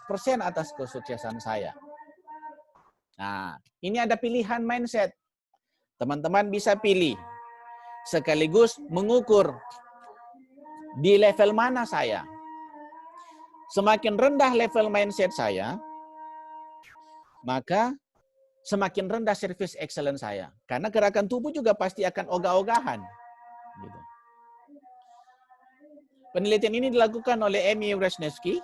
100% atas kesuksesan saya. Nah, ini ada pilihan mindset. Teman-teman bisa pilih sekaligus mengukur di level mana saya. Semakin rendah level mindset saya, maka semakin rendah service excellence saya. Karena gerakan tubuh juga pasti akan ogah-ogahan. Gitu. Penelitian ini dilakukan oleh Amy Wrzesniewski,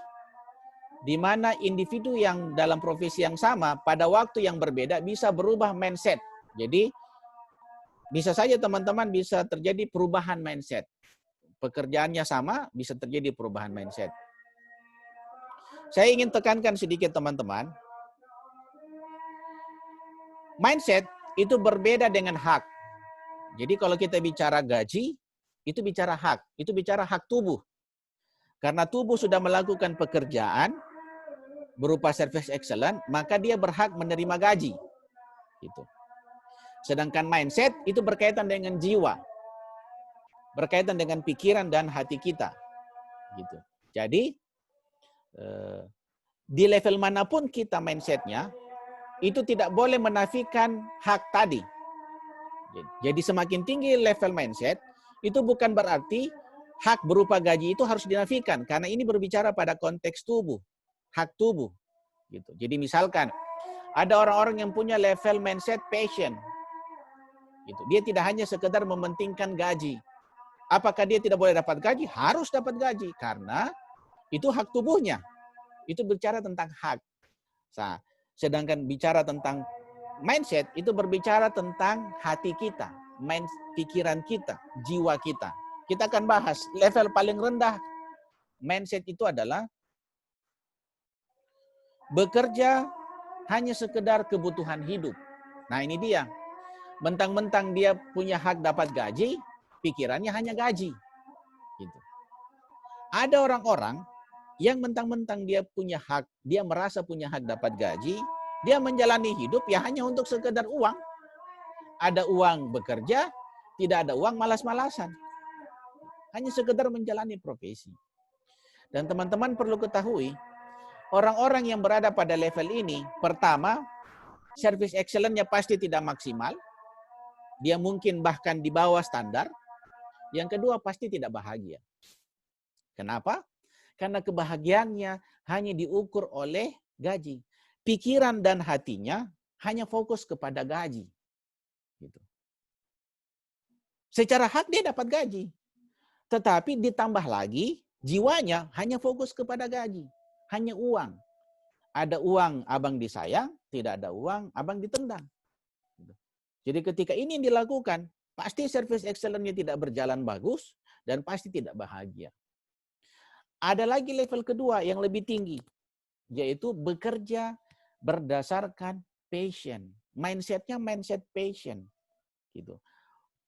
di mana individu yang dalam profesi yang sama pada waktu yang berbeda bisa berubah mindset. Jadi bisa saja teman-teman bisa terjadi perubahan mindset. Pekerjaannya sama, bisa terjadi perubahan mindset. Saya ingin tekankan sedikit teman-teman. Mindset itu berbeda dengan hak. Jadi kalau kita bicara gaji, itu bicara hak. Itu bicara hak tubuh. Karena tubuh sudah melakukan pekerjaan berupa service excellent, maka dia berhak menerima gaji. Gitu. Sedangkan mindset itu berkaitan dengan jiwa. Berkaitan dengan pikiran dan hati kita. Gitu. Jadi, di level manapun kita mindsetnya, itu tidak boleh menafikan hak tadi. Jadi semakin tinggi level mindset, itu bukan berarti hak berupa gaji itu harus dinafikan. Karena ini berbicara pada konteks tubuh, hak tubuh. Gitu. Jadi misalkan, ada orang-orang yang punya level mindset passion. Gitu. Dia tidak hanya sekedar mementingkan gaji. Apakah dia tidak boleh dapat gaji? Harus dapat gaji. Karena itu hak tubuhnya. Itu bicara tentang hak. Nah, sedangkan bicara tentang mindset, itu berbicara tentang hati kita, pikiran kita, jiwa kita. Kita akan bahas level paling rendah mindset itu adalah bekerja hanya sekedar kebutuhan hidup. Nah ini dia. Mentang-mentang dia punya hak dapat gaji, pikirannya hanya gaji. Gitu. Ada orang-orang yang mentang-mentang dia punya hak, dia merasa punya hak dapat gaji, dia menjalani hidup ya hanya untuk sekedar uang. Ada uang bekerja, tidak ada uang malas-malasan. Hanya sekedar menjalani profesi. Dan teman-teman perlu ketahui, orang-orang yang berada pada level ini, pertama, service excellence-nya pasti tidak maksimal. Dia mungkin bahkan di bawah standar. Yang kedua, pasti tidak bahagia. Kenapa? Karena kebahagiaannya hanya diukur oleh gaji. Pikiran dan hatinya hanya fokus kepada gaji. Gitu. Secara hak dia dapat gaji. Tetapi ditambah lagi, jiwanya hanya fokus kepada gaji. Hanya uang. Ada uang, abang disayang. Tidak ada uang, abang ditendang. Jadi ketika ini dilakukan, pasti service excellence-nya tidak berjalan bagus dan pasti tidak bahagia. Ada lagi level kedua yang lebih tinggi, yaitu bekerja berdasarkan passion. Mindset-nya mindset passion. Gitu.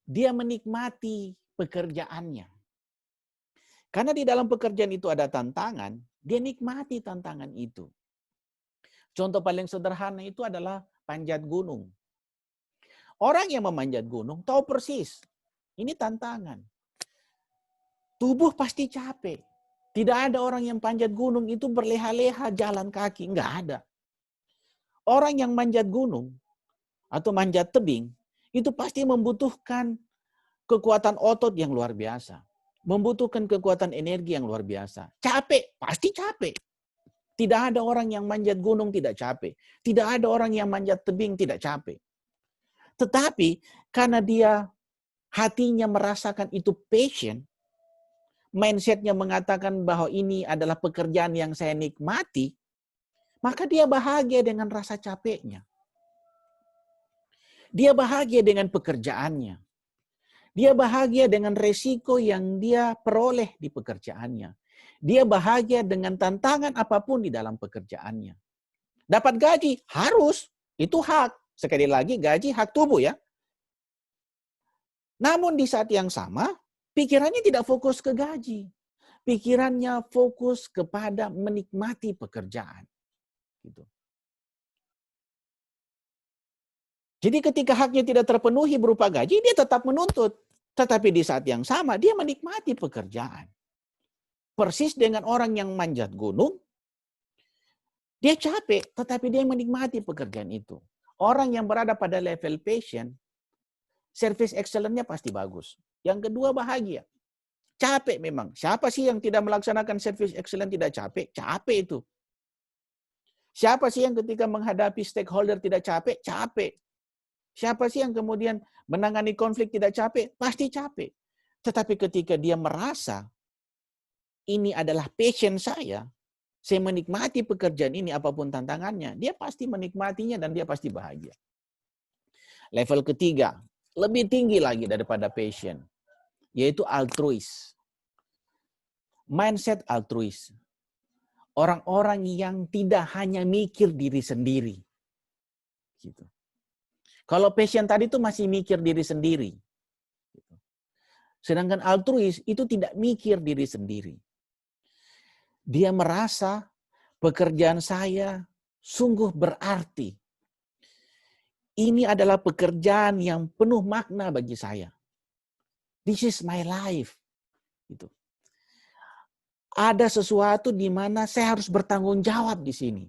Dia menikmati pekerjaannya. Karena di dalam pekerjaan itu ada tantangan, dia nikmati tantangan itu. Contoh paling sederhana itu adalah panjat gunung. Orang yang memanjat gunung tahu persis, ini tantangan. Tubuh pasti capek. Tidak ada orang yang panjat gunung itu berleha-leha jalan kaki. Enggak ada. Orang yang manjat gunung atau manjat tebing, itu pasti membutuhkan kekuatan otot yang luar biasa. Membutuhkan kekuatan energi yang luar biasa. Capek, pasti capek. Tidak ada orang yang manjat gunung tidak capek. Tidak ada orang yang manjat tebing tidak capek. Tetapi karena dia hatinya merasakan itu passion, mindsetnya mengatakan bahwa ini adalah pekerjaan yang saya nikmati, maka dia bahagia dengan rasa capeknya. Dia bahagia dengan pekerjaannya. Dia bahagia dengan resiko yang dia peroleh di pekerjaannya. Dia bahagia dengan tantangan apapun di dalam pekerjaannya. Dapat gaji, harus. Itu hak. Sekali lagi, gaji hak tubuh ya. Namun di saat yang sama, pikirannya tidak fokus ke gaji. Pikirannya fokus kepada menikmati pekerjaan. Gitu. Jadi ketika haknya tidak terpenuhi berupa gaji, dia tetap menuntut. Tetapi di saat yang sama, dia menikmati pekerjaan. Persis dengan orang yang manjat gunung, Dia capek, tetapi dia menikmati pekerjaan itu. Orang yang berada pada level passion, service excellence-nya pasti bagus. Yang kedua, bahagia. Capek memang. Siapa sih yang tidak melaksanakan service excellence tidak capek? Capek itu. Siapa sih yang ketika menghadapi stakeholder tidak capek? Capek. Siapa sih yang kemudian menangani konflik tidak capek? Pasti capek. Tetapi ketika dia merasa ini adalah passion saya menikmati pekerjaan ini apapun tantangannya, dia pasti menikmatinya dan dia pasti bahagia. Level ketiga, lebih tinggi lagi daripada passion, yaitu altruis. Mindset altruis. Orang-orang yang tidak hanya mikir diri sendiri. Gitu. Kalau passion tadi itu masih mikir diri sendiri. Sedangkan altruis itu tidak mikir diri sendiri. Dia merasa pekerjaan saya sungguh berarti. Ini adalah pekerjaan yang penuh makna bagi saya. This is my life. Gitu. Ada sesuatu di mana saya harus bertanggung jawab di sini.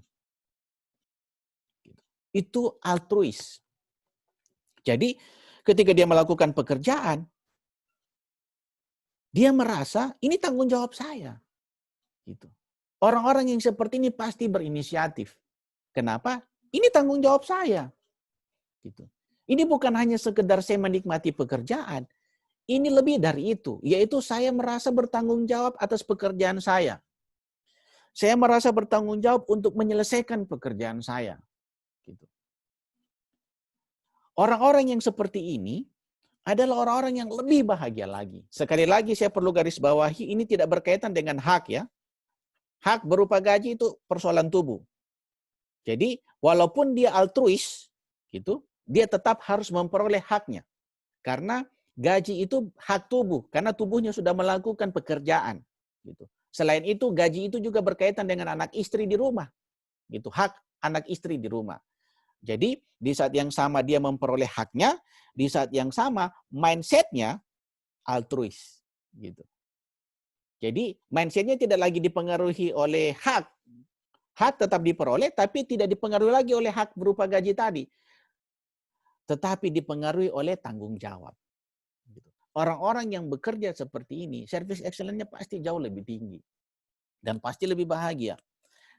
Itu altruis. Jadi ketika dia melakukan pekerjaan, dia merasa ini tanggung jawab saya. Gitu. Orang-orang yang seperti ini pasti berinisiatif. Kenapa? Ini tanggung jawab saya. Gitu. Ini bukan hanya sekedar saya menikmati pekerjaan. Ini lebih dari itu, yaitu saya merasa bertanggung jawab atas pekerjaan saya. Saya merasa bertanggung jawab untuk menyelesaikan pekerjaan saya. Gitu. Orang-orang yang seperti ini adalah orang-orang yang lebih bahagia lagi. Sekali lagi saya perlu garis bawahi, ini tidak berkaitan dengan hak ya. Hak berupa gaji itu persoalan tubuh. Jadi walaupun dia altruis, gitu, dia tetap harus memperoleh haknya. Karena gaji itu hak tubuh, karena tubuhnya sudah melakukan pekerjaan. Gitu. Selain itu, gaji itu juga berkaitan dengan anak istri di rumah. Gitu, hak anak istri di rumah. Jadi, di saat yang sama dia memperoleh haknya, di saat yang sama mindset-nya altruis. Gitu. Jadi, mindset-nya tidak lagi dipengaruhi oleh hak. Hak tetap diperoleh, tapi tidak dipengaruhi lagi oleh hak berupa gaji tadi. Tetapi dipengaruhi oleh tanggung jawab. Orang-orang yang bekerja seperti ini, service excellence-nya pasti jauh lebih tinggi. Dan pasti lebih bahagia.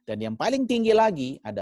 Dan yang paling tinggi lagi adalah